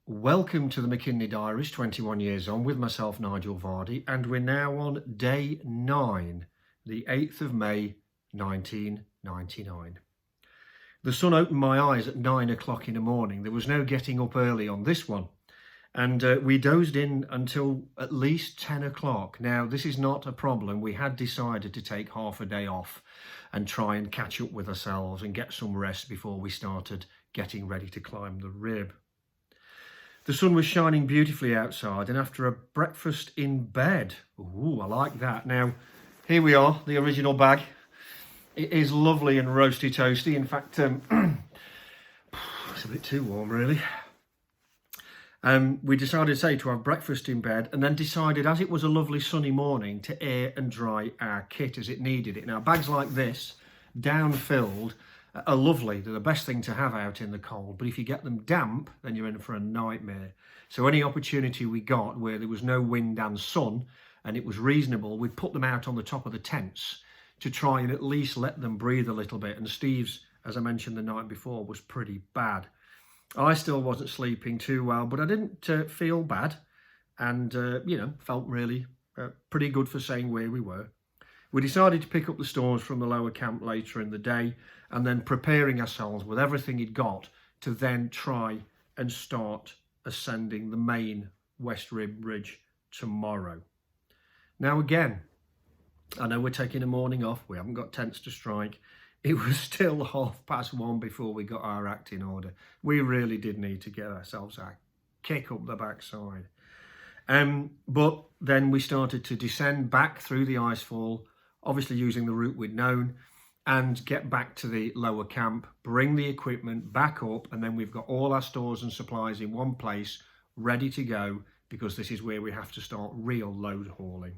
Welcome to the McKinley Diaries, 21 years on, with myself, Nigel Vardy, and we're now on day 9, the 8th of May, 1999. The sun opened my eyes at 9 o'clock in the morning. There was no getting up early on this one, and we dozed in until at least 10 o'clock. Now, this is not a problem. We had decided to take half a day off and try and catch up with ourselves and get some rest before we started getting ready to climb the rib. The sun was shining beautifully outside, and after a breakfast in bed, ooh, I like that. Now, here we are, the original bag. It is lovely and roasty toasty. In fact, it's a bit too warm, really. We decided, to have breakfast in bed, and then decided, as it was a lovely sunny morning, to air and dry our kit as it needed it. Now, bags like this, down-filled, are lovely. They're the best thing to have out in the cold, but if you get them damp, then you're in for a nightmare. So any opportunity we got where there was no wind and sun and it was reasonable, we'd put them out on the top of the tents to try and at least let them breathe a little bit. And Steve's, as I mentioned the night before, was pretty bad. I still wasn't sleeping too well, but I didn't feel bad, and felt really pretty good for saying where we were. We decided to pick up the stores from the lower camp later in the day, and then preparing ourselves with everything he'd got to then try and start ascending the main West Rib Ridge tomorrow. Now again, I know we're taking a morning off, we haven't got tents to strike. It was still 1:30 before we got our act in order. We really did need to get ourselves a kick up the backside. But then we started to descend back through the icefall, obviously using the route we'd known, and get back to the lower camp, bring the equipment back up, and then we've got all our stores and supplies in one place, ready to go, because this is where we have to start real load hauling.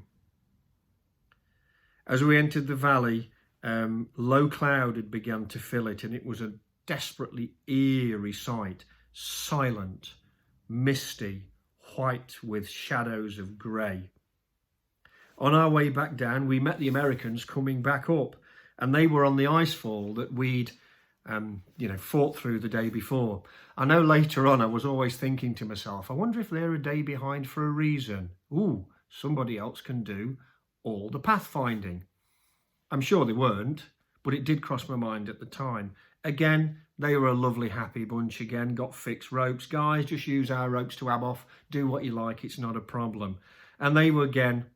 As we entered the valley, low cloud had begun to fill it, and it was a desperately eerie sight, silent, misty, white with shadows of grey. On our way back down, we met the Americans coming back up, and they were on the icefall that we'd fought through the day before. I know later on I was always thinking to myself, I wonder if they're a day behind for a reason. Ooh, somebody else can do all the pathfinding. I'm sure they weren't, but it did cross my mind at the time. Again, they were a lovely, happy bunch again, got fixed ropes. Guys, just use our ropes to ab off, do what you like, it's not a problem. And they were again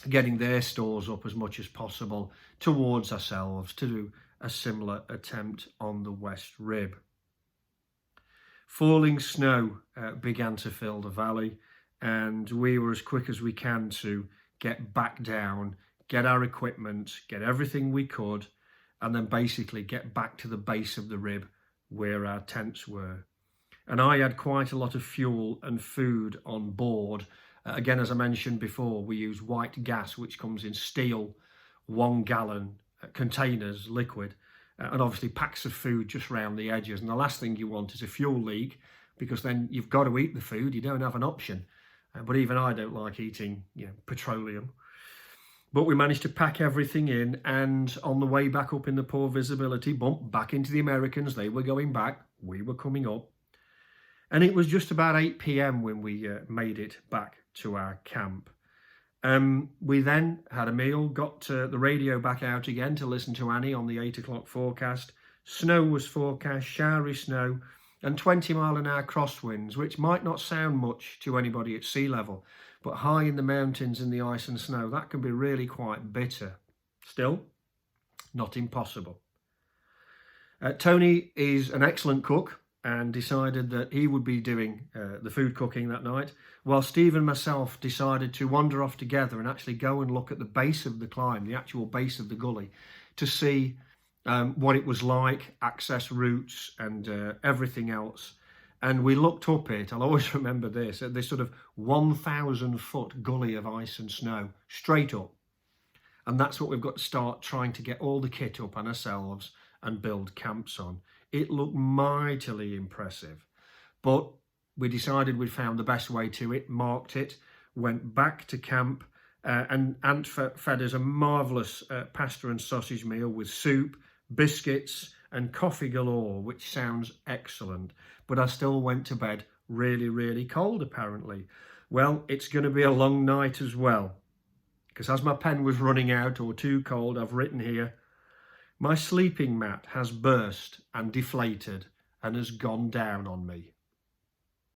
getting their stores up as much as possible towards ourselves to do a similar attempt on the West Rib. Falling snow began to fill the valley, and we were as quick as we can to get back down, get our equipment, get everything we could, and then basically get back to the base of the rib where our tents were. And I had quite a lot of fuel and food on board. Again, as I mentioned before, we use white gas, which comes in steel 1 gallon containers, liquid, and obviously packs of food just around the edges. And the last thing you want is a fuel leak, because then you've got to eat the food, you don't have an option. But even I don't like eating petroleum. But we managed to pack everything in, and on the way back up in the poor visibility, bumped back into the Americans. They were going back, we were coming up. And it was just about 8 p.m. when we made it back to our camp. We then had a meal, got the radio back out again to listen to Annie on the 8 o'clock forecast. Snow was forecast, showery snow, and 20-mile-an-hour crosswinds, which might not sound much to anybody at sea level, but high in the mountains in the ice and snow, that can be really quite bitter. Still, not impossible. Tony is an excellent cook and decided that he would be doing the food cooking that night, while Steve and myself decided to wander off together and actually go and look at the base of the climb, the actual base of the gully, to see what it was like, access routes and everything else. And we looked up it, I'll always remember this, at this sort of 1,000-foot gully of ice and snow, straight up. And that's what we've got to start trying to get all the kit up on ourselves and build camps on. It looked mightily impressive, but we decided we'd found the best way to it, marked it, went back to camp, and Ant fed us a marvellous pasta and sausage meal with soup, biscuits and coffee galore, which sounds excellent. But I still went to bed really, really cold apparently. Well, it's going to be a long night as well, because as my pen was running out or too cold, I've written here, my sleeping mat has burst and deflated and has gone down on me.